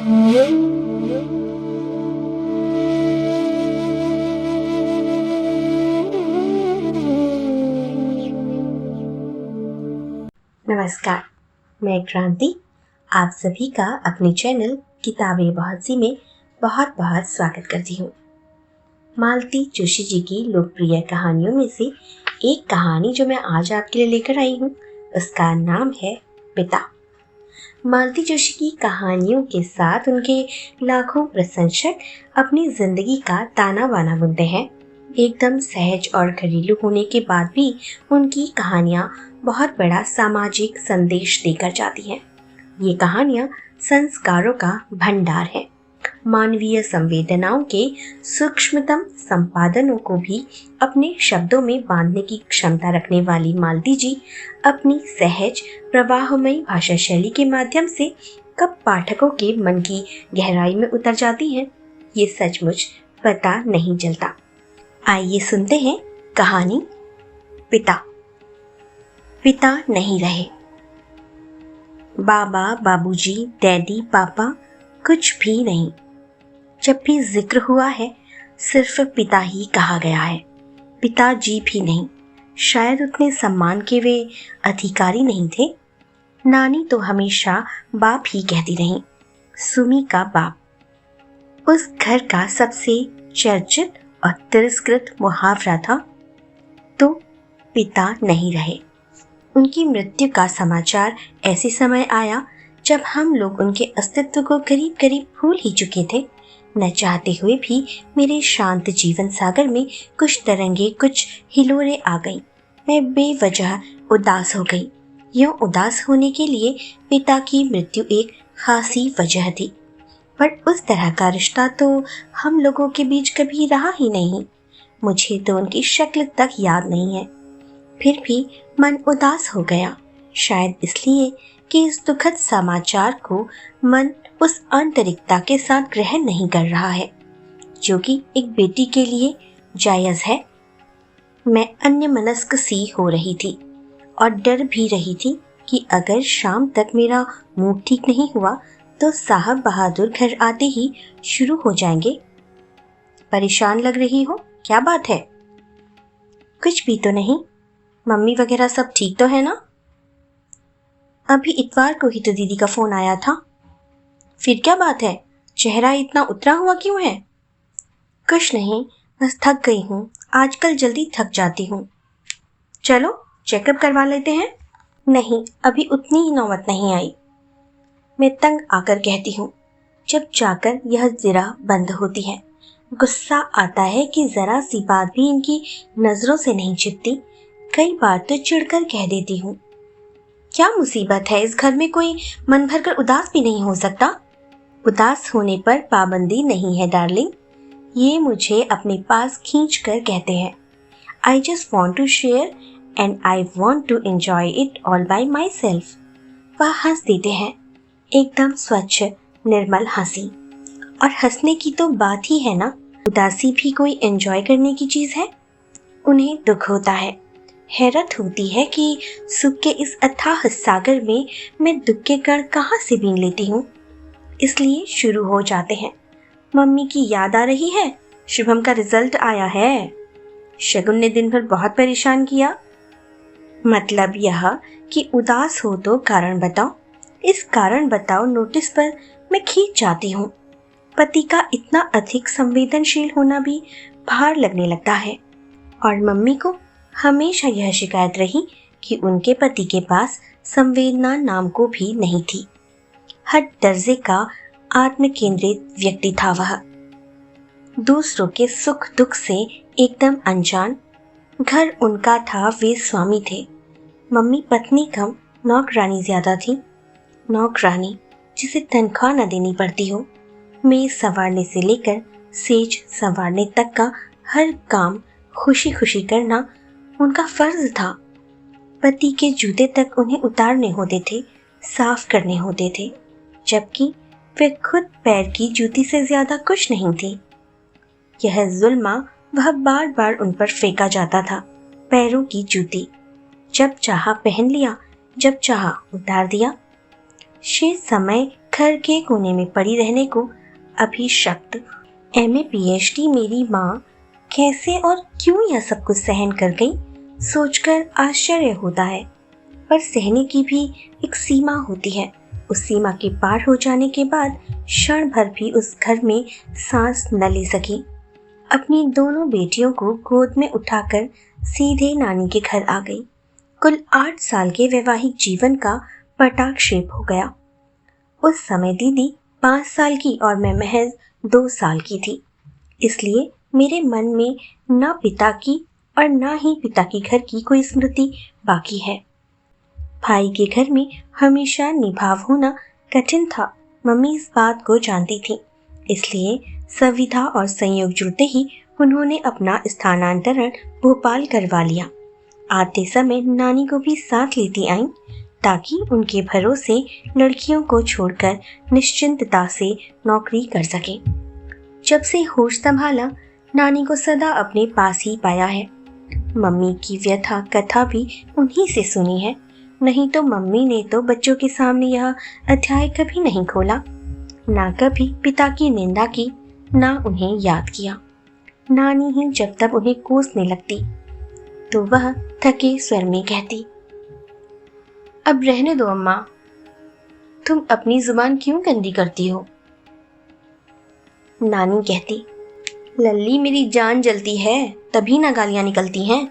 नमस्कार, मैं क्रांति आप सभी का अपने चैनल किताबें बहुत सी में बहुत बहुत स्वागत करती हूँ। मालती जोशी जी की लोकप्रिय कहानियों में से एक कहानी जो मैं आज आपके लिए लेकर आई हूँ, उसका नाम है पिता। मालती जोशी की कहानियों के साथ उनके लाखों प्रशंसक अपनी जिंदगी का ताना बाना बुनते हैं। एकदम सहज और घरेलू होने के बाद भी उनकी कहानियाँ बहुत बड़ा सामाजिक संदेश देकर जाती हैं। ये कहानियाँ संस्कारों का भंडार है। मानवीय संवेदनाओं के सूक्ष्मतम संपादनों को भी अपने शब्दों में बांधने की क्षमता रखने वाली मालती जी अपनी सहज प्रवाहमयी भाषा शैली के माध्यम से कब पाठकों के मन की गहराई में उतर जाती हैं, ये सचमुच पता नहीं चलता। आइए सुनते हैं कहानी पिता। पिता नहीं रहे। बाबा, बाबूजी, डैडी, पापा कुछ भी नहीं। जब भी जिक्र हुआ है सिर्फ पिता ही कहा गया है। पिताजी भी नहीं। शायद उतने सम्मान के वे अधिकारी नहीं थे। नानी तो हमेशा बाप ही कहती रही। सुमी का बाप उस घर का सबसे चर्चित और तिरस्कृत मुहावरा था। तो पिता नहीं रहे। उनकी मृत्यु का समाचार ऐसे समय आया जब हम लोग उनके अस्तित्व को करीब करीब भूल ही चुके थे। न चाहते हुए भी मेरे शांत जीवन सागर में कुछ तरंगे, कुछ हिलोरे आ गईं। मैं बेवजह उदास हो गई। यूं उदास होने के लिए पिता की मृत्यु एक खासी वजह थी, पर उस तरह का रिश्ता तो हम लोगों के बीच कभी रहा ही नहीं। मुझे तो उनकी शक्ल तक याद नहीं है। फिर भी मन उदास हो गया, शायद इसलिए कि इस दुखद समाचार को मन उस आंतरिकता के साथ ग्रहण नहीं कर रहा है जो कि एक बेटी के लिए जायज है। मैं अन्यमनस्क सी हो रही थी और डर भी रही थी कि अगर शाम तक मेरा मूड ठीक नहीं हुआ तो साहब बहादुर घर आते ही शुरू हो जाएंगे। परेशान लग रही हो, क्या बात है? कुछ भी तो नहीं। मम्मी वगैरह सब ठीक तो है ना? अभी इतवार को ही तो दीदी का फोन आया था। फिर क्या बात है? चेहरा इतना उतरा हुआ क्यों है? कुछ नहीं, बस थक गई हूँ। आजकल जल्दी थक जाती हूँ। चलो चेकअप करवा लेते हैं। नहीं, अभी उतनी ही नौबत नहीं आई। मैं तंग आकर कहती हूँ। जब जाकर यह जिरा बंद होती है। गुस्सा आता है कि जरा सी बात भी इनकी नजरों से नहीं छिपती। कई बार तो चिढ़कर कह देती हूँ, क्या मुसीबत है, इस घर में कोई मन भरकर उदास भी नहीं हो सकता? उदास होने पर पाबंदी नहीं है डार्लिंग, ये मुझे अपने पास खींचकर कहते हैं। I just want to share and I want to enjoy it all by my self. वह हंस देते हैं, एकदम स्वच्छ निर्मल हंसी। और हंसने की तो बात ही है ना, उदासी भी कोई एंजॉय करने की चीज है। उन्हें दुख होता है। हैरत होती है कि सुख के इस अथाह सागर में मैं दुख के कण कहाँ से बीन लेती हूँ। इसलिए शुरू हो जाते हैं। मम्मी की याद आ रही है, शुभम का रिजल्ट आया है, शगुन ने दिन भर बहुत परेशान किया। मतलब यह कि उदास हो तो कारण बताओ। इस कारण बताओ नोटिस पर मैं खींच जाती हूँ। पति का इतना अधिक संवेदनशील होना भी भार लगने लगता है। और मम्मी को हमेशा यह शिकायत रही कि उनके पति के पास संवेदना नाम को भी नहीं थी। हर दर्जे का आत्म केंद्रित व्यक्ति था वह, दूसरों के सुख दुख से एकदम अनजान। घर उनका था, वे स्वामी थे। मम्मी पत्नी कम नौकरानी ज्यादा थी। नौकरानी जिसे तनख्वाह न देनी पड़ती हो। मेज संवारने से लेकर सेज संवारने तक का हर काम खुशी खुशी करना उनका फर्ज था। पति के जूते तक उन्हें उतारने होते थे, साफ करने होते थे, जबकि वे खुद पैर की जूती से ज्यादा कुछ नहीं थी। यह जुल्मा वह बार बार उन पर फेंका जाता था। पैरों की जूती जब चाहा पहन लिया, जब चाहा उतार दिया। शेष समय घर के कोने में पड़ी रहने को अभिशप्त। MA PhD मेरी माँ कैसे और क्यों यह सब कुछ सहन कर गई, सोचकर आश्चर्य होता है। पर सहने की भी एक सीमा होती है। उस सीमा के पार हो जाने के बाद क्षण भर भी उस घर में सांस न ले सकी। अपनी दोनों बेटियों को गोद में उठाकर सीधे नानी के घर आ गई। कुल 8 साल के वैवाहिक जीवन का पटाक्षेप हो गया। उस समय दीदी 5 साल की और मैं महज 2 साल की थी। इसलिए मेरे मन में न पिता की और न ही पिता के घर की कोई स्मृति बाकी है। भाई के घर में हमेशा निभाव होना कठिन था। मम्मी इस बात को जानती थी, इसलिए संविदा और संयोग जुड़ते ही उन्होंने अपना स्थानांतरण भोपाल करवा लिया। आते समय नानी को भी साथ लेती आईं, ताकि उनके भरोसे लड़कियों को छोड़कर निश्चिंतता से नौकरी कर सके। जब से होश संभाला, नानी को सदा अपने पास ही पाया है। मम्मी की व्यथा कथा भी उन्हीं से सुनी है, नहीं तो मम्मी ने तो बच्चों के सामने यह अध्याय कभी नहीं खोला, ना कभी पिता की निंदा की, ना उन्हें याद किया। नानी ही जब तब उन्हें कोसने लगती तो वह थके स्वर में कहती, अब रहने दो अम्मा, तुम अपनी जुबान क्यों गंदी करती हो। नानी कहती, लल्ली मेरी जान जलती है तभी ना गालियां निकलती हैं।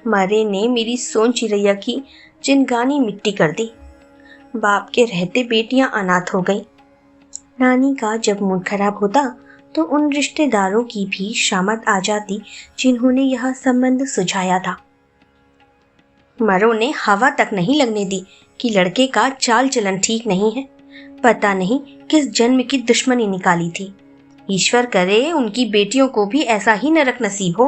मरे ने मेरी सोन चिरैया की जिनगानी मिट्टी कर दी। बाप के रहते बेटियां अनाथ हो गई। नानी का जब मूड खराब होता तो उन रिश्तेदारों की भी शामत आ जाती जिन्होंने यह संबंध सुझाया था। मरो ने हवा तक नहीं लगने दी कि लड़के का चाल चलन ठीक नहीं है। पता नहीं किस जन्म की दुश्मनी निकाली थी। ईश्वर करे उनकी बेटियों को भी ऐसा ही नरक नसीब हो।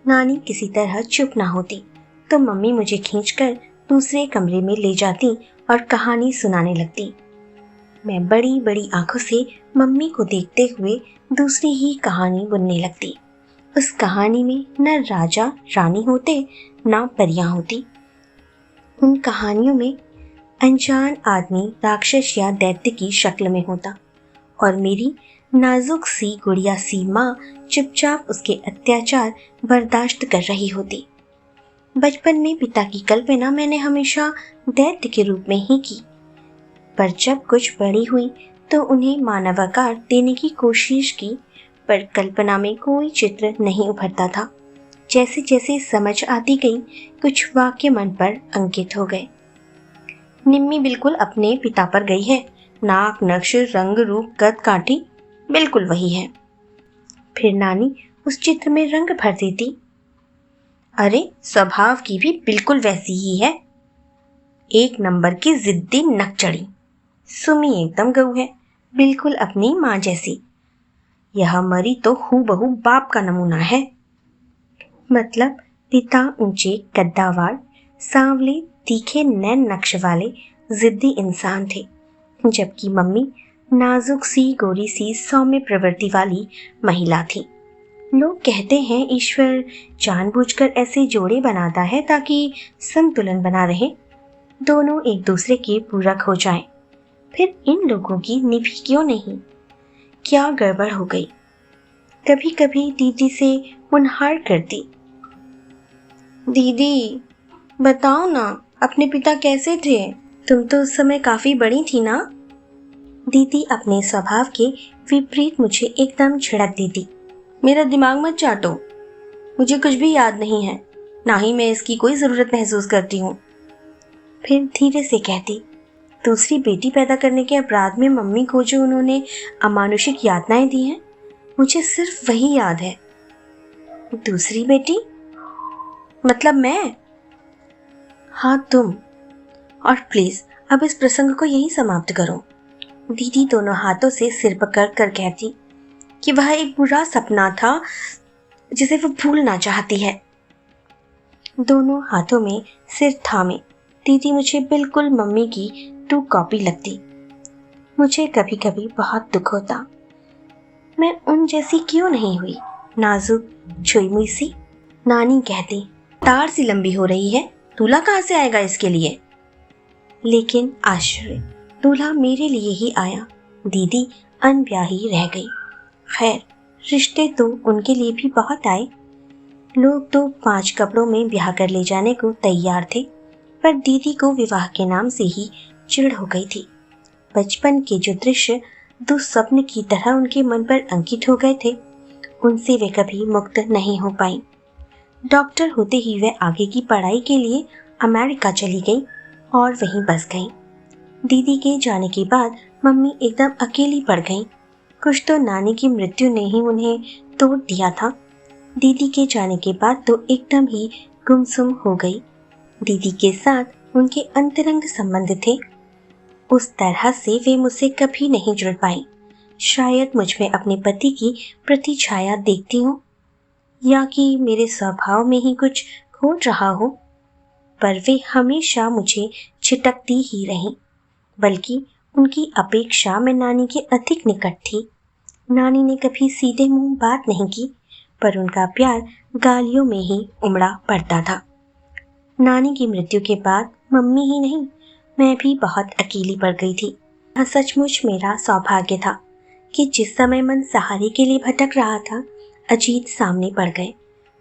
नानी किसी तरह चुप ना होती तो मम्मी मुझे खींचकर दूसरे कमरे में ले जाती और कहानी सुनाने लगती। मैं बड़ी बड़ी आंखों से मम्मी को देखते हुए दूसरी ही कहानी बुनने लगती। उस कहानी में न राजा रानी होते न परियां होती। उन कहानियों में अनजान आदमी राक्षस या दैत्य की शक्ल में होता और मेरी नाजुक सी गुड़िया सी माँ चुपचाप उसके अत्याचार बर्दाश्त कर रही होती। बचपन में पिता की कल्पना मैंने हमेशा दैत्य के रूप में ही की, पर जब कुछ बड़ी हुई तो उन्हें मानवाकार देने की कोशिश की, पर कल्पना में कोई चित्र नहीं उभरता था। जैसे जैसे समझ आती गई कुछ वाक्य मन पर अंकित हो गए। निम्मी बिल्कुल अपने पिता पर गई है। नाक नक्श रंग रूप कद काठी बिल्कुल वही है। फिर नानी उस चित्र में रंग भर देती। अरे स्वभाव की भी बिल्कुल वैसी ही है। 1 नंबर की जिद्दी नकचड़ी। सुमी एकदम गऊ है, बिल्कुल अपनी माँ जैसी। यह मरी तो हूबहू बाप का नमूना है। मतलब पिता ऊंचे कद्दावार सांवले तीखे नैन नक्श वाले जिद्दी इंसान थे, जबकि मम्मी नाजुक सी गोरी सी सौम्य प्रवृत्ति वाली महिला थी। लोग कहते हैं ईश्वर जानबूझकर ऐसे जोड़े बनाता है ताकि संतुलन बना रहे, दोनों एक दूसरे के पूरक हो जाएं। फिर इन लोगों की निभी क्यों नहीं? क्या गड़बड़ हो गई? कभी कभी दीदी से मुनहार करती, दीदी बताओ ना अपने पिता कैसे थे? तुम तो उस समय काफी बड़ी थी ना। दीदी अपने स्वभाव के विपरीत मुझे एकदम झिड़क देती। मेरा दिमाग मत चाटो, मुझे कुछ भी याद नहीं है, ना ही मैं इसकी कोई जरूरत महसूस करती हूँ। फिर धीरे से कहती, दूसरी बेटी पैदा करने के अपराध में मम्मी को जो उन्होंने अमानुषिक यातनाएं दी हैं, मुझे सिर्फ वही याद है। दूसरी बेटी मतलब मैं? हाँ तुम। और प्लीज अब इस प्रसंग को यही समाप्त करो। दीदी दोनों हाथों से सिर पकड़ कर कहती कि वह एक बुरा सपना था जिसे वो भूलना चाहती है। दोनों हाथों में सिर थामे दीदी मुझे बिल्कुल मम्मी की 2 कॉपी लगती। मुझे कभी कभी बहुत दुख होता, मैं उन जैसी क्यों नहीं हुई, नाजुक छुई मुई सी। नानी कहती, तार सी लंबी हो रही है, दूल्हा कहाँ से आएगा इसके लिए? लेकिन आश्चर्य, दूल्हा मेरे लिए ही आया, दीदी अनब्याही रह गई। खैर, रिश्ते तो उनके लिए भी बहुत आए। लोग तो 5 कपड़ों में ब्याह कर ले जाने को तैयार थे, पर दीदी को विवाह के नाम से ही चिढ़ हो गई थी। बचपन के जो दृश्य दुस्वप्न की तरह उनके मन पर अंकित हो गए थे, उनसे वे कभी मुक्त नहीं हो पाई। डॉक्टर होते ही वे आगे की पढ़ाई के लिए अमेरिका चली गई और वहीं बस गई। दीदी के जाने के बाद मम्मी एकदम अकेली पड़ गई। कुछ तो नानी की मृत्यु ने ही उन्हें तोड़ दिया था। दीदी के जाने के बाद तो एकदम ही गुमसुम हो गई। दीदी के साथ उनके अंतरंग संबंध थे, उस तरह से वे मुझसे कभी नहीं जुड़ पाई। शायद मुझ में अपने पति की प्रतिछाया देखती हूँ, या कि मेरे स्वभाव में ही कुछ खोट रहा हो, पर वे हमेशा मुझे छिटकती ही रहीं। बल्कि उनकी अपेक्षा में नानी के अधिक निकट थी। नानी ने कभी सीधे मुंह बात नहीं की, पर उनका प्यार गालियों में ही उमड़ा पड़ता था। नानी की मृत्यु के बाद मम्मी ही नहीं, मैं भी बहुत अकेली पड़ गई थी। यह सचमुच मेरा सौभाग्य था कि जिस समय मन सहारे के लिए भटक रहा था, अजीत सामने पड़ गए।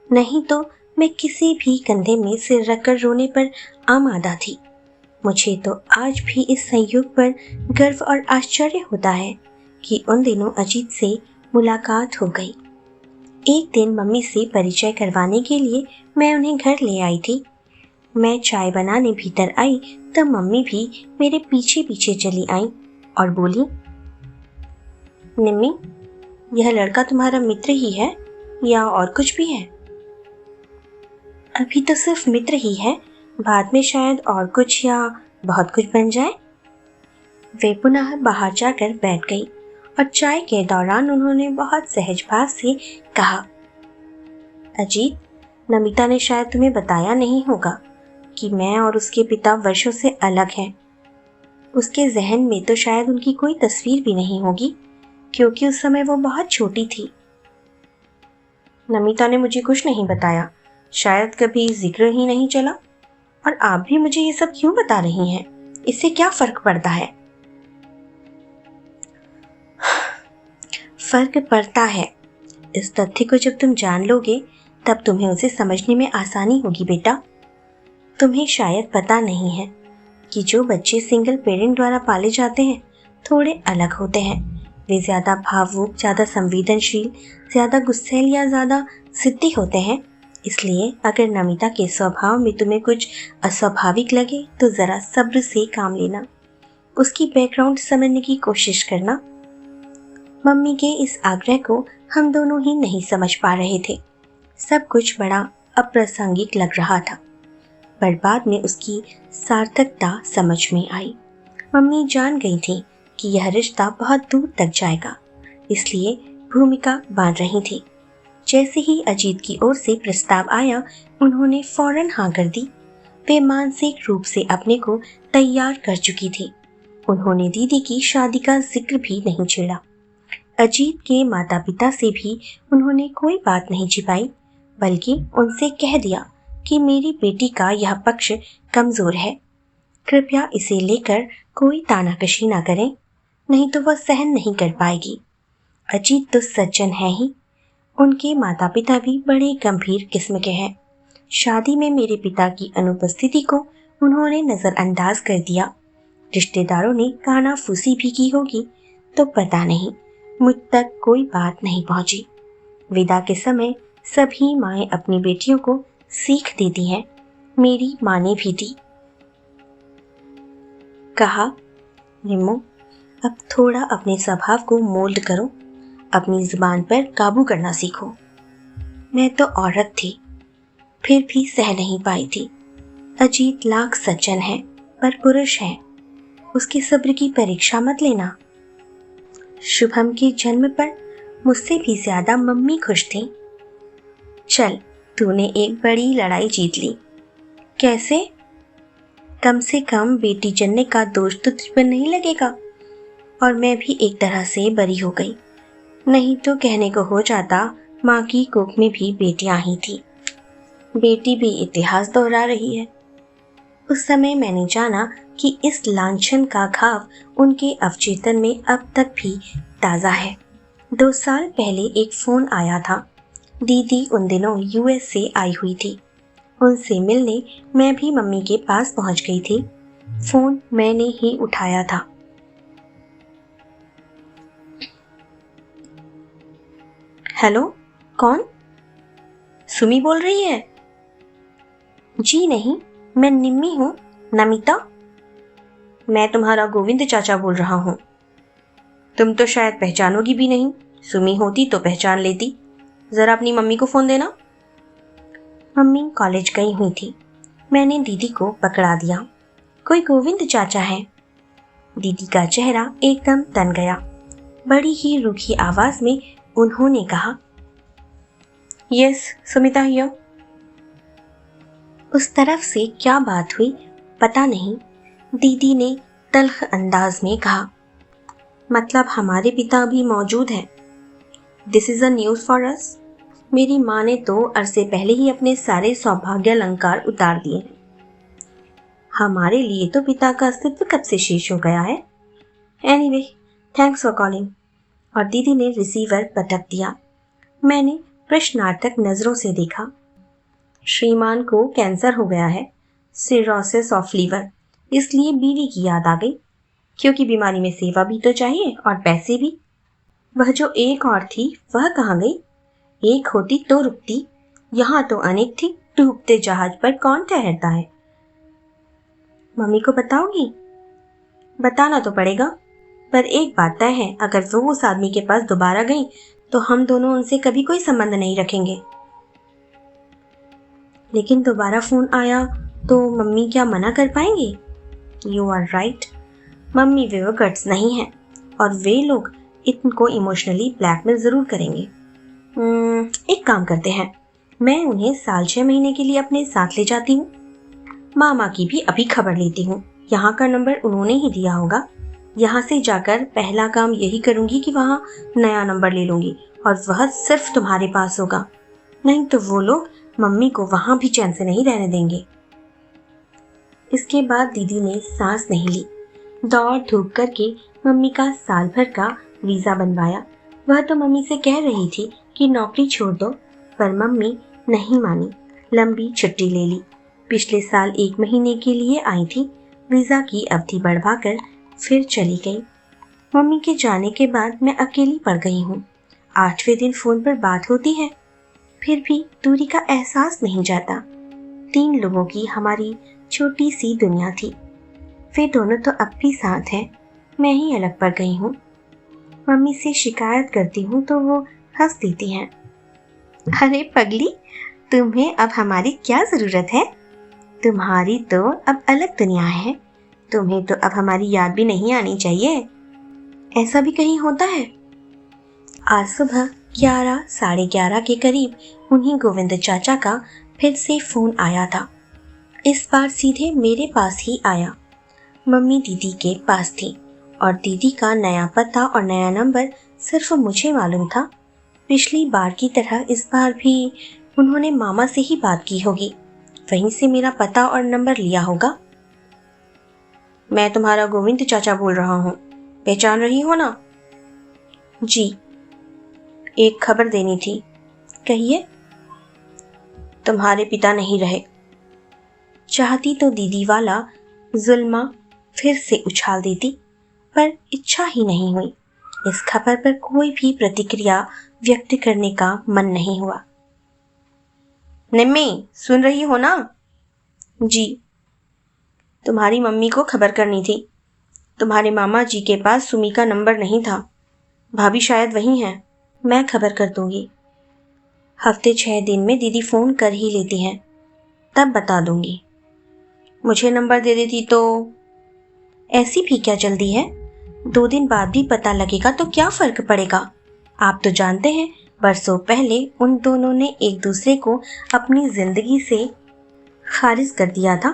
नहीं तो मैं किसी भी कंधे में सिर रखकर रोने पर आमादा थी। मुझे तो आज भी इस संयोग पर गर्व और आश्चर्य होता है कि उन दिनों अजीत से मुलाकात हो गई। एक दिन मम्मी से परिचय करवाने के लिए मैं उन्हें घर ले आई थी। मैं चाय बनाने भीतर आई तब मम्मी भी मेरे पीछे पीछे चली आई और बोली, निम्मी, यह लड़का तुम्हारा मित्र ही है या और कुछ भी है? अभी तो सिर्फ मित्र ही है, बाद में शायद और कुछ या बहुत कुछ बन जाए। वे पुनः बाहर जाकर बैठ गई और चाय के दौरान उन्होंने बहुत सहज भाव से कहा, अजीत, नमिता ने शायद तुम्हें बताया नहीं होगा कि मैं और उसके पिता वर्षों से अलग हैं। उसके जहन में तो शायद उनकी कोई तस्वीर भी नहीं होगी, क्योंकि उस समय वो बहुत छोटी थी। नमिता ने मुझे कुछ नहीं बताया, शायद कभी जिक्र ही नहीं चला। और आप भी मुझे ये सब क्यों बता रही हैं? इससे क्या फर्क पड़ता है? फर्क पड़ता है। इस तथ्य को जब तुम जान लोगे तब तुम्हें उसे समझने में आसानी होगी बेटा। तुम्हें शायद पता नहीं है कि जो बच्चे सिंगल पेरेंट द्वारा पाले जाते हैं थोड़े अलग होते हैं। वे ज़्यादा भावुक, ज़्यादा संवेदनशील, ज़्यादा गुस्सैल या ज़्यादा जिद्दी होते हैं। इसलिए अगर नमिता के स्वभाव में तुम्हें कुछ अस्वाभाविक लगे तो ज़रा सब्र से काम लेना, उसकी बैकग्राउंड समझने की कोशिश करना। मम्मी के इस आग्रह को हम दोनों ही नहीं समझ पा रहे थे। सब कुछ बड़ा अप्रासंगिक लग रहा था, पर बाद में उसकी सार्थकता समझ में आई। मम्मी जान गई थी कि यह रिश्ता बहुत दूर तक जाएगा, इसलिए भूमिका बांध रही थी। जैसे ही अजीत की ओर से प्रस्ताव आया, उन्होंने फौरन हाँ कर दी। वे मानसिक रूप से अपने को तैयार कर चुकी थी। उन्होंने दीदी की शादी का जिक्र भी नहीं छेड़ा। अजीत के माता पिता से भी उन्होंने कोई बात नहीं छिपाई, बल्कि उनसे कह दिया कि मेरी बेटी का यह पक्ष कमजोर है, कृपया इसे लेकर कोई तानाकशी ना करें, नहीं तो वह सहन नहीं कर पाएगी। अजीत तो सज्जन है ही, उनके माता पिता भी बड़े गंभीर किस्म के हैं। शादी में मेरे पिता की अनुपस्थिति को उन्होंने नज़रअंदाज कर दिया। रिश्तेदारों ने कानाफूसी भी की होगी, तो पता नहीं, मुझ तक कोई बात नहीं पहुंची। विदा के समय सभी माएँ अपनी बेटियों को सीख देती हैं, मेरी माँ ने भी दी। कहा, निम्मो, अब थोड़ा अपने स्वभाव को मोल्ड करो, अपनी जुबान पर काबू करना सीखो। मैं तो औरत थी, फिर भी सह नहीं पाई थी। अजीत लाख सज्जन है, पर पुरुष है, उसके सब्र की परीक्षा मत लेना। शुभम के जन्म पर मुझसे भी ज्यादा मम्मी खुश थी। चल, तूने एक बड़ी लड़ाई जीत ली। कैसे? कम से कम बेटी जन्ने का दोष तो तुझ पर नहीं लगेगा, और मैं भी एक तरह से बरी हो गई। नहीं तो कहने को हो जाता, माँ की कोख में भी बेटियां ही थी। बेटी भी इतिहास दोहरा रही है। उस समय मैंने जाना कि इस लांछन का घाव उनके अवचेतन में अब तक भी ताज़ा है। 2 साल पहले एक फ़ोन आया था। दीदी उन दिनों यूएस से आई हुई थी। उनसे मिलने मैं भी मम्मी के पास पहुंच गई थी। फ़ोन मैंने ही उठाया था। हेलो, कौन? सुमी बोल रही है? जी नहीं, मैं निम्मी हूँ। नमिता। मैं तुम्हारा गोविंद चाचा बोल रहा हूँ। तुम तो शायद पहचानोगी भी नहीं। सुमी होती तो पहचान लेती। जरा अपनी मम्मी को फ़ोन देना। मम्मी कॉलेज गई हुई थी। मैंने दीदी को पकड़ा दिया। कोई गोविंद चाचा है। दीदी का चेहरा एकदम तन गया। बड़ी ही रूखी आवाज में उन्होंने कहा, यस सुमिता हियर। उस तरफ से क्या बात हुई पता नहीं। दीदी ने तल्ख अंदाज में कहा, मतलब हमारे पिता भी मौजूद हैं। This is a news for us. मेरी माँ ने तो अरसे पहले ही अपने सारे सौभाग्य अलंकार उतार दिए हैं। हमारे लिए तो पिता का अस्तित्व कब से शेष हो गया है। Anyway, thanks for calling. और दीदी ने रिसीवर पटक दिया। मैंने प्रश्नार्थक नजरों से देखा। श्रीमान को कैंसर हो गया है, सिरोसिस ऑफ लीवर। इसलिए बीवी की याद आ गई, क्योंकि बीमारी में सेवा भी तो चाहिए और पैसे भी। वह जो एक और थी वह कहाँ गई? एक होती तो रुकती, यहाँ तो अनेक थी। डूबते जहाज पर कौन ठहरता है? मम्मी को बताओगी? बताना तो पड़ेगा, पर एक बात तय है, अगर वो उस आदमी के पास दोबारा गई तो हम दोनों उनसे कभी कोई संबंध नहीं रखेंगे। लेकिन दोबारा फोन आया तो मम्मी क्या मना कर पाएंगी? You are right. मम्मी वे गट्स नहीं है और वे लोग इनको इमोशनली ब्लैकमेल जरूर करेंगे। एक काम करते हैं, मैं उन्हें साल 6 महीने के लिए अपने साथ ले जाती हूँ। मामा की भी अभी खबर लेती हूँ। यहाँ का नंबर उन्होंने ही दिया होगा। यहाँ से जाकर पहला काम यही करूँगी कि वहाँ नया नंबर ले लूँगी और वह सिर्फ तुम्हारे पास होगा। नहीं तो वो लोग मम्मी को वहाँ भी चैन से नहीं रहने देंगे। इसके बाद दीदी ने सांस नहीं ली। दौड़ धूप करके मम्मी का साल भर का वीज़ा बनवाया। वह तो मम्मी से कह रही थी कि नौकरी छोड़ दो, पर मम्मी नहीं मानी। लंबी छुट्टी ले ली। पिछले साल 1 महीने के लिए आई थी। वीज़ा की अवधि बढ़वाकर फिर चली गई। मम्मी के जाने के बाद मैं अकेली पड़ गई हूँ। 8वें दिन फोन पर बात होती है, फिर भी दूरी का एहसास नहीं जाता। 3 लोगों की हमारी छोटी सी दुनिया थी। वे दोनों तो अब भी साथ हैं, मैं ही अलग पड़ गई हूँ। मम्मी से शिकायत करती हूँ तो वो हंस देती हैं। अरे पगली, तुम्हें अब हमारी क्या ज़रूरत है? तुम्हारी तो अब अलग दुनिया है। तुम्हें तो अब हमारी याद भी नहीं आनी चाहिए। ऐसा भी कहीं होता है? आज सुबह 11 साढ़े 11 के करीब उन्हीं गोविंद चाचा का फिर से फ़ोन आया था। इस बार सीधे मेरे पास ही आया। मम्मी दीदी के पास थी और दीदी का नया पता और नया नंबर सिर्फ मुझे मालूम था। पिछली बार की तरह इस बार भी उन्होंने मामा से ही बात की होगी, वहीं से मेरा पता और नंबर लिया होगा। मैं तुम्हारा गोविंद चाचा बोल रहा हूँ, पहचान रही हो ना? जी। एक खबर देनी थी। कहिए। तुम्हारे पिता नहीं रहे। चाहती तो दीदी वाला जुल्मा फिर से उछाल देती, पर इच्छा ही नहीं हुई। इस खबर पर कोई भी प्रतिक्रिया व्यक्त करने का मन नहीं हुआ। निम्मी, सुन रही हो ना? जी। तुम्हारी मम्मी को खबर करनी थी। तुम्हारे मामा जी के पास सुमी का नंबर नहीं था। भाभी शायद वही हैं। मैं खबर कर दूंगी। हफ्ते 6 दिन में दीदी फ़ोन कर ही लेती हैं, तब बता दूंगी। मुझे नंबर दे देती तो? ऐसी भी क्या जल्दी है? 2 दिन बाद भी पता लगेगा तो क्या फ़र्क पड़ेगा? आप तो जानते हैं, बरसों पहले उन दोनों ने एक दूसरे को अपनी ज़िंदगी से खारिज कर दिया था।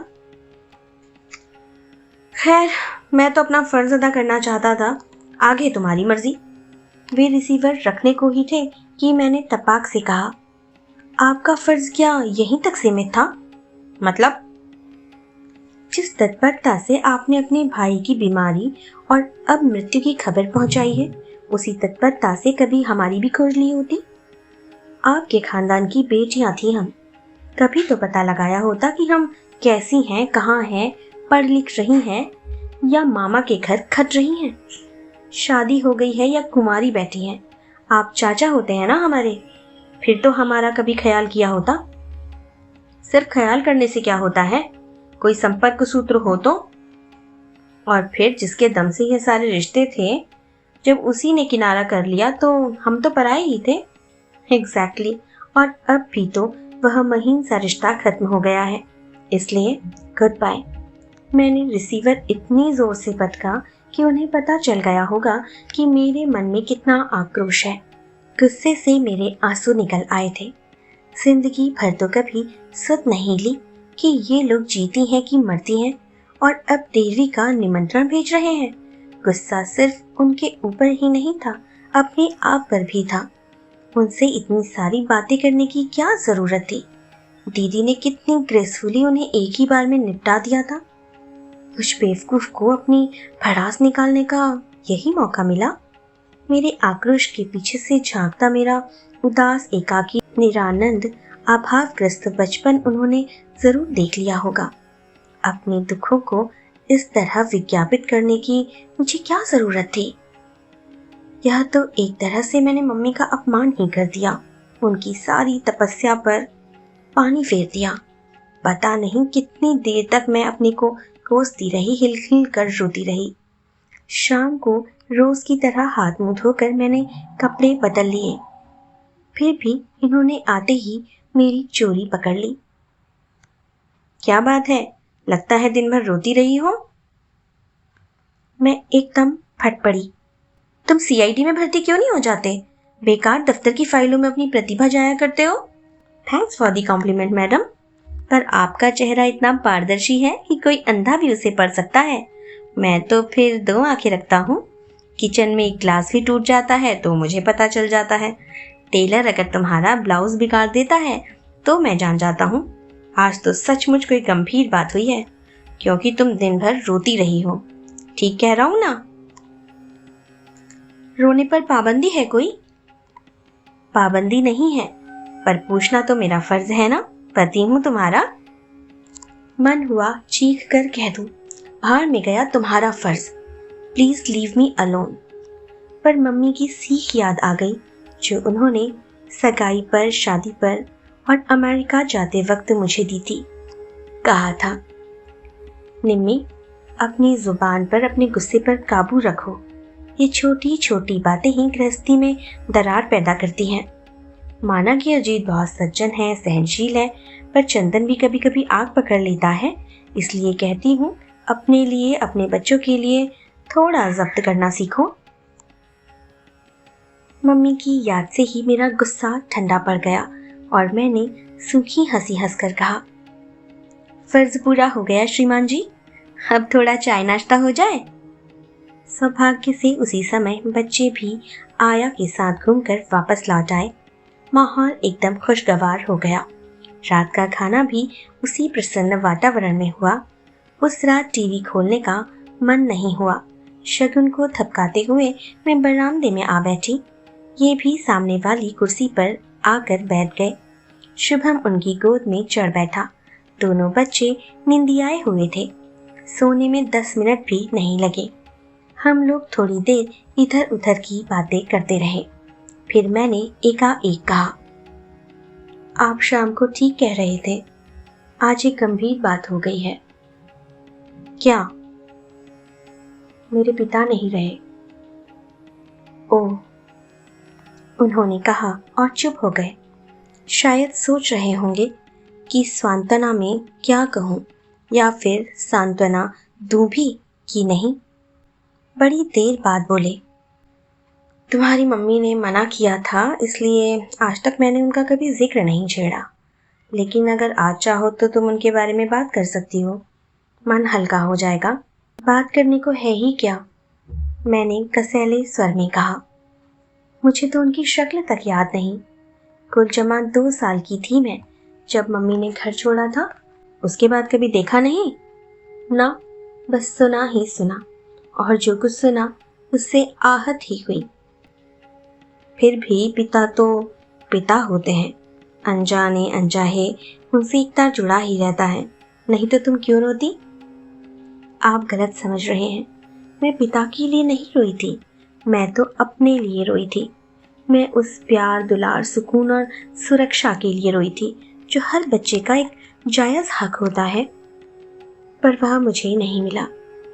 खैर, मैं तो अपना फ़र्ज अदा करना चाहता था, आगे तुम्हारी मर्जी। वे रिसीवर रखने को ही थे कि मैंने तपाक से कहा, आपका फ़र्ज क्या यहीं तक सीमित था? मतलब? जिस तत्परता से आपने अपने भाई की बीमारी और अब मृत्यु की खबर पहुंचाई है, उसी तत्परता से कभी हमारी भी खोज ली होती। आपके खानदान की बेटियां थी हम, कभी तो पता लगाया होता कि हम कैसी हैं, कहाँ हैं, पढ़ लिख रही हैं या मामा के घर खट रही हैं, शादी हो गई है या कुंवारी बैठी हैं। आप चाचा होते हैं ना हमारे, फिर तो हमारा कभी ख्याल किया होता। सिर्फ ख्याल करने से क्या होता है, कोई संपर्क सूत्र हो तो। और फिर जिसके दम से ये सारे रिश्ते थे, जब उसी ने किनारा कर लिया तो हम तो पराए ही थे। एग्जैक्टली। और अब भी तो वह महीन सा रिश्ता खत्म हो गया है, इसलिए गुड बाय। मैंने रिसीवर इतनी जोर से पटका कि उन्हें पता चल गया होगा कि मेरे मन में कितना आक्रोश है। गुस्से से मेरे आंसू निकल आए थे। जिंदगी भर तो कभी सुध नहीं ली कि ये लोग जीती हैं कि मरती हैं, और अब देवी का निमंत्रण भेज रहे हैं। गुस्सा सिर्फ उनके ऊपर ही नहीं था, अपने आप पर भी था। उनसे इतनी सारी बातें करने की क्या जरूरत थी। दीदी ने कितनी ग्रेसफुली उन्हें एक ही बार में निपटा दिया था। उस बेवकूफ को अपनी भड़ास निकालने का यही मौका मिला। मेरे आक्रोश के पीछे से झांकता मेरा उदास, एकाकी, निरानंद, अभावग्रस्त बचपन उन्होंने जरूर देख लिया होगा। अपने दुखों को इस तरह विज्ञापित करने की मुझे क्या जरूरत थी। यह तो एक तरह से मैंने मम्मी का अपमान ही कर दिया, उनकी सारी तपस्या पर पानी फेर दिया। पता नहीं कितनी देर तक मैं अपने को कोसती रही, हिल हिल कर रोती रही। शाम को रोज की तरह हाथ मुंह धोकर मैंने कपड़े बदल लिए, फिर भी इन्होंने आते ही मेरी चोरी पकड़ ली। क्या बात है, लगता है दिन भर रोती रही हो। मैं एकदम फट पड़ी। तुम सीआईडी में भर्ती क्यों नहीं हो जाते? बेकार दफ्तर की फाइलों में अपनी प्रतिभा जाया करते हो। Thanks for the compliment madam, पर आपका चेहरा इतना पारदर्शी है कि कोई अंधा भी उसे पढ़ सकता है। मैं तो फिर 2 आंखें रखता हूँ। किचन में एक ग्लास भी टूट जाता है तो मुझे पता चल जाता है। टेलर अगर तुम्हारा ब्लाउज बिगाड़ देता है तो मैं जान जाता हूँ। आज तो सचमुच कोई गंभीर बात हुई है, क्योंकि तुम दिन भर रोती रही हो। ठीक कह रहा हूँ ना? रोने पर पाबंदी है कोई? पाबंदी नहीं है, पर पूछना तो मेरा फर्ज है ना, पति हूँ तुम्हारा। मन हुआ चीख कर कह दूं, भाड़ में गया तुम्हारा फर्ज, प्लीज लीव मी अलोन। पर मम्मी की सीख याद आ गई जो उन्होंने सगाई पर, शादी पर और अमेरिका जाते वक्त मुझे दी थी। कहा था, निम्मी, अपनी जुबान पर, अपने गुस्से पर काबू रखो। ये छोटी छोटी बातें ही गृहस्थी में दरार पैदा करती हैं। माना कि अजीत बहुत सज्जन है, सहनशील है, पर चंदन भी कभी कभी आग पकड़ लेता है। इसलिए कहती हूँ, अपने लिए, अपने बच्चों के लिए थोड़ा जब्त करना सीखो। मम्मी की याद से ही मेरा गुस्सा ठंडा पड़ गया और मैंने सूखी हंसी हंसकर कहा, फर्ज पूरा हो गया श्रीमान जी, अब थोड़ा चाय नाश्ता हो जाए। सौभाग्य से उसी समय बच्चे भी आया के साथ घूमकर वापस लौट आए। माहौल एकदम खुशगवार हो गया। रात का खाना भी उसी प्रसन्न वातावरण में हुआ। उस रात टीवी खोलने का मन नहीं हुआ। शगुन को थपकाते हुए मैं बरामदे में आ बैठी। ये भी सामने वाली कुर्सी पर आकर बैठ गए। शुभम उनकी गोद में चढ़ बैठा। दोनों बच्चे निंदियाए हुए थे। सोने में 10 मिनट भी नहीं लगे। हम लोग थोड़ी देर इधर उधर की बातें करते रहे। फिर मैंने एकाएक कहा, आप शाम को ठीक कह रहे थे, आज एक गंभीर बात हो गई है। क्या? मेरे पिता नहीं रहे। ओह, उन्होंने कहा और चुप हो गए। शायद सोच रहे होंगे कि सांत्वना में क्या कहूँ, या फिर सांत्वना दूं भी कि नहीं। बड़ी देर बाद बोले, तुम्हारी मम्मी ने मना किया था, इसलिए आज तक मैंने उनका कभी जिक्र नहीं छेड़ा। लेकिन अगर आज चाहो तो तुम उनके बारे में बात कर सकती हो, मन हल्का हो जाएगा। बात करने को है ही क्या, मैंने कसैले स्वर में कहा। मुझे तो उनकी शक्ल तक याद नहीं। कुल जमा 2 साल की थी मैं जब मम्मी ने घर छोड़ा था। उसके बाद कभी देखा नहीं। ना, बस सुना ही सुना, और जो कुछ सुना उससे आहत ही हुई। फिर भी पिता तो पिता होते हैं, अनजाने अनचाहे उनसे एक तार जुड़ा ही रहता है। नहीं तो तुम क्यों रोती? आप गलत समझ रहे हैं। मैं पिता के लिए नहीं रोई थी, मैं तो अपने लिए रोई थी। मैं उस प्यार, दुलार, सुकून और सुरक्षा के लिए रोई थी जो हर बच्चे का एक जायज़ हक होता है। पर वह मुझे नहीं मिला।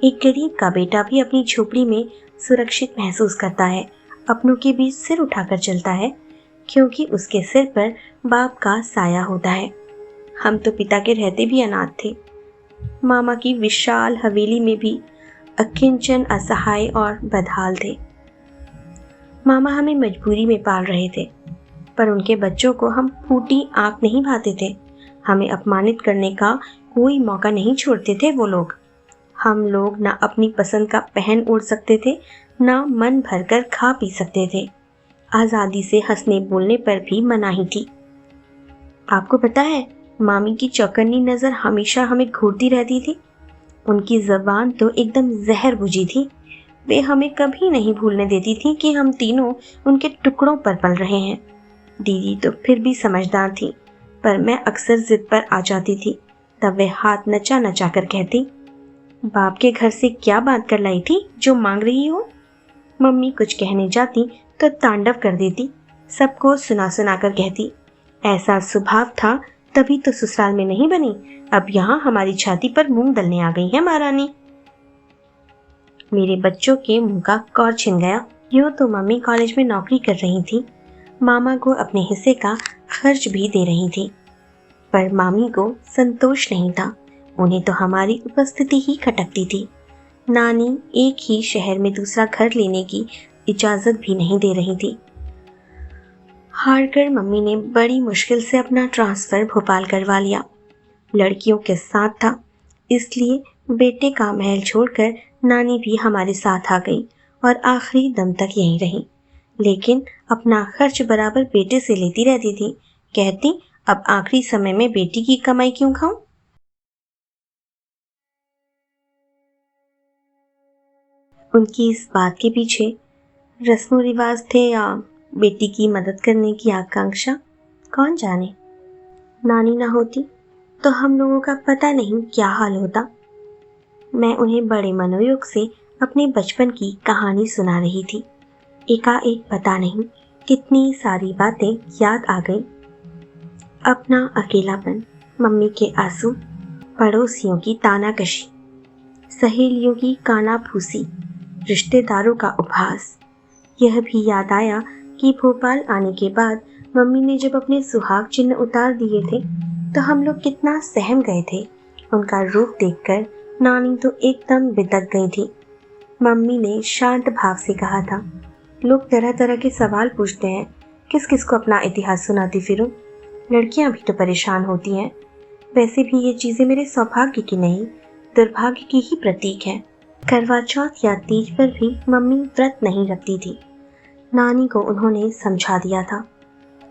एक गरीब का बेटा भी अपनी झोपड़ी में सुरक्षित महसूस करता है, अपनों के बीच सिर उठाकर चलता है, क्योंकि उसके सिर पर बाप का साया होता है। हम तो पिता के रहते भी अनाथ थे। मामा की विशाल हवेली में भी अकिंचन, असहाय और बदहाल थे। मामा हमें मजबूरी में पाल रहे थे, पर उनके बच्चों को हम फूटी आंख नहीं भाते थे। हमें अपमानित करने का कोई मौका नहीं छोड़ते थे वो लोग। हम लोग ना अपनी पसंद का पहन ओढ़ सकते थे, ना मन भरकर खा पी सकते थे। आज़ादी से हंसने बोलने पर भी मनाही थी। आपको पता है, मामी की चौकन्नी नज़र हमेशा हमें घूरती रहती थी। उनकी ज़बान तो एकदम जहर बुझी थी। वे हमें कभी नहीं भूलने देती थी कि हम तीनों उनके टुकड़ों पर पल रहे हैं। दीदी तो फिर भी समझदार थी, पर मैं अक्सर जिद पर आ जाती थी। तब वे हाथ नचा नचा कर कहती, बाप के घर से क्या बात कर लाई थी जो मांग रही हो? मम्मी कुछ कहने जाती तो तांडव कर देती, सबको सुना सुना कर कहती, ऐसा स्वभाव था तभी तो ससुराल में नहीं बनी, अब यहाँ हमारी छाती पर मूंग दलने आ गई है महारानी। मेरे बच्चों के मुंह का कौर छिन गया। यूँ तो मम्मी कॉलेज में नौकरी कर रही थी, मामा को अपने हिस्से का खर्च भी दे रही थी, पर मामी को संतोष नहीं था। उन्हें तो हमारी उपस्थिति ही खटकती थी। नानी एक ही शहर में दूसरा घर लेने की इजाज़त भी नहीं दे रही थी। हारकर मम्मी ने बड़ी मुश्किल से अपना ट्रांसफ़र भोपाल करवा लिया। लड़कियों के साथ था, इसलिए बेटे का महल छोड़कर नानी भी हमारे साथ आ गई और आखिरी दम तक यहीं रही। लेकिन अपना खर्च बराबर बेटे से लेती रहती थी। कहती, अब आखिरी समय में बेटी की कमाई क्यों खाऊं? उनकी इस बात के पीछे रस्म रिवाज थे या बेटी की मदद करने की आकांक्षा, कौन जाने। नानी ना होती तो हम लोगों का पता नहीं क्या हाल होता। मैं उन्हें बड़े मनोयोग से अपने बचपन की कहानी सुना रही थी। एकाएक पता नहीं कितनी सारी बातें याद आ गई। अपना अकेलापन, मम्मी के आंसू, पड़ोसियों की तानाकशी, सहेलियों की कानाफूसी, रिश्तेदारों का उपहास। यह भी याद आया कि भोपाल आने के बाद मम्मी ने जब अपने सुहाग चिन्ह उतार दिए थे तो हम लोग कितना सहम गए थे। उनका रूप देखकर नानी तो एकदम बिदक गई थी। मम्मी ने शांत भाव से कहा था, लोग तरह तरह के सवाल पूछते हैं, किस किस को अपना इतिहास सुनाती फिरूं? लड़कियां भी तो परेशान होती हैं। वैसे भी ये चीज़ें मेरे सौभाग्य की नहीं, दुर्भाग्य की ही प्रतीक है। करवा चौथ या तीज पर भी मम्मी व्रत नहीं रखती थी। नानी को उन्होंने समझा दिया था,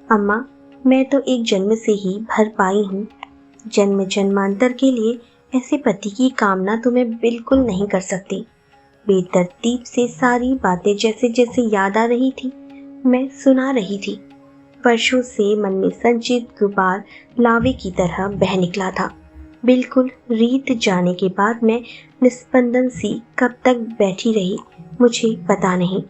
अम्मा मैं तो एक जन्म से ही भर पाई हूँ। जन्म जन्मांतर के लिए ऐसे पति की कामना तो मैं बिल्कुल नहीं कर सकती। बेतरतीब से सारी बातें जैसे जैसे याद आ रही थी मैं सुना रही थी। वर्षों से मन में संचित गुबार लावे की तरह बह निकला था। बिल्कुल रीत जाने के बाद मैं निस्पंदन सी कब तक बैठी रही मुझे पता नहीं।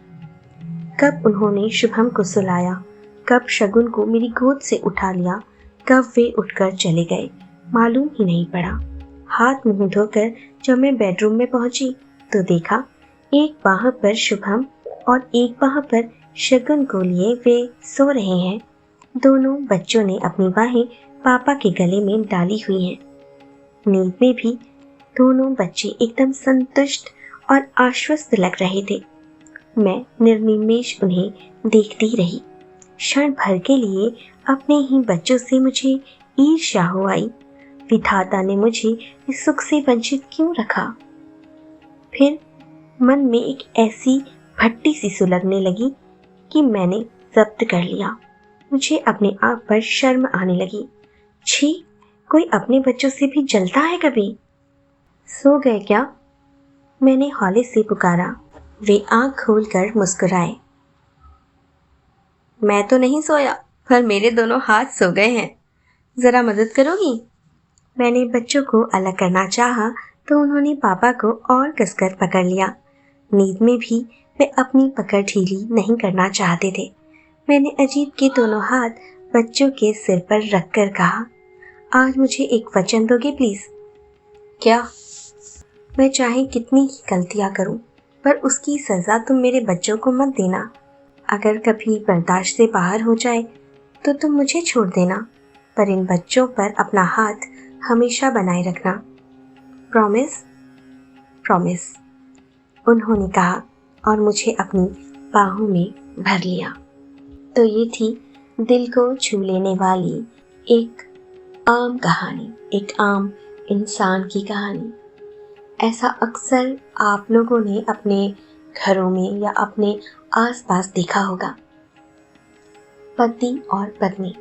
कब उन्होंने शुभम को सुलाया, कब शगुन को मेरी गोद से उठा लिया, कब वे उठकर चले गए, मालूम ही नहीं पड़ा। हाथ मुंह धोकर जब मैं बेडरूम में पहुंची तो देखा एक बाह पर शुभम और एक बाह पर शगुन को लिए वे सो रहे हैं। दोनों बच्चों ने अपनी बाहें पापा के गले में डाली हुई हैं। नींद में भी दोनों बच्चे एकदम संतुष्ट और आश्वस्त लग रहे थे। मैं निर्निमेष उन्हें देखती रही। क्षण भर के लिए अपने ही बच्चों से मुझे ईर्ष्या हो आई। विधाता ने मुझे इस सुख से वंचित क्यों रखा? फिर मन में एक ऐसी भट्टी सी सुलगने लगी कि मैंने जब्त कर लिया। मुझे अपने आप पर शर्म आने लगी। छी, कोई अपने बच्चों से भी जलता है कभी? सो गए क्या? मैंने हौले से पुकारा। वे आंख खोलकर मुस्कुराए। मैं तो नहीं सोया, पर मेरे दोनों हाथ सो गए हैं। जरा मदद करोगी? मैंने बच्चों को अलग करना चाहा तो उन्होंने पापा को और कसकर पकड़ लिया। नींद में भी वे अपनी पकड़ ढीली नहीं करना चाहते थे। मैंने अजीत के दोनों हाथ बच्चों के सिर पर रखकर कहा, आज मुझे एक वचन दोगे प्लीज? क्या? मैं चाहे कितनी ही गलतियां करूं, पर उसकी सजा तुम मेरे बच्चों को मत देना। अगर कभी बर्दाश्त से बाहर हो जाए तो तुम मुझे छोड़ देना, पर इन बच्चों पर अपना हाथ हमेशा बनाए रखना। प्रॉमिस? प्रॉमिस, उन्होंने कहा और मुझे अपनी बाहों में भर लिया। तो ये थी दिल को छू लेने वाली एक आम कहानी, एक आम इंसान की कहानी। ऐसा अक्सर आप लोगों ने अपने घरों में या अपने आसपास देखा होगा। पति और पत्नी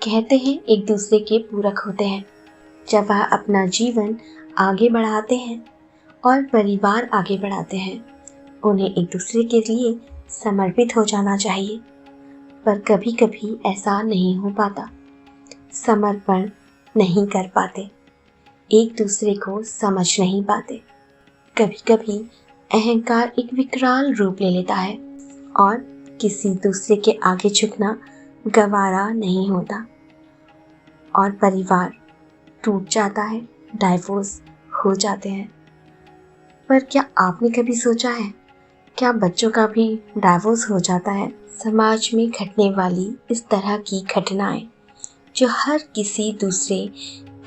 कहते हैं एक दूसरे के पूरक होते हैं। जब वह अपना जीवन आगे बढ़ाते हैं और परिवार आगे बढ़ाते हैं, उन्हें एक दूसरे के लिए समर्पित हो जाना चाहिए। पर कभी कभी ऐसा नहीं हो पाता, समर्पण नहीं कर पाते, एक दूसरे को समझ नहीं पाते। कभी कभी अहंकार एक विकराल रूप ले लेता है और किसी दूसरे के आगे झुकना गवारा नहीं होता और परिवार टूट जाता है, डाइवोर्स हो जाते हैं। पर क्या आपने कभी सोचा है, क्या बच्चों का भी डाइवोर्स हो जाता है? समाज में घटने वाली इस तरह की घटनाएं जो हर किसी दूसरे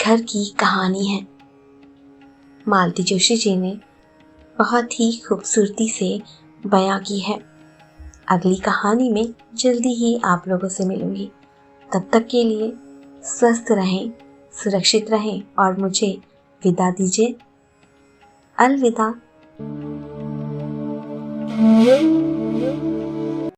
घर की कहानी है, मालती जोशी जी ने बहुत ही खूबसूरती से बयां की है। अगली कहानी में जल्दी ही आप लोगों से मिलूंगी। तब तक के लिए स्वस्थ रहें, सुरक्षित रहें और मुझे विदा दीजिए। अलविदा।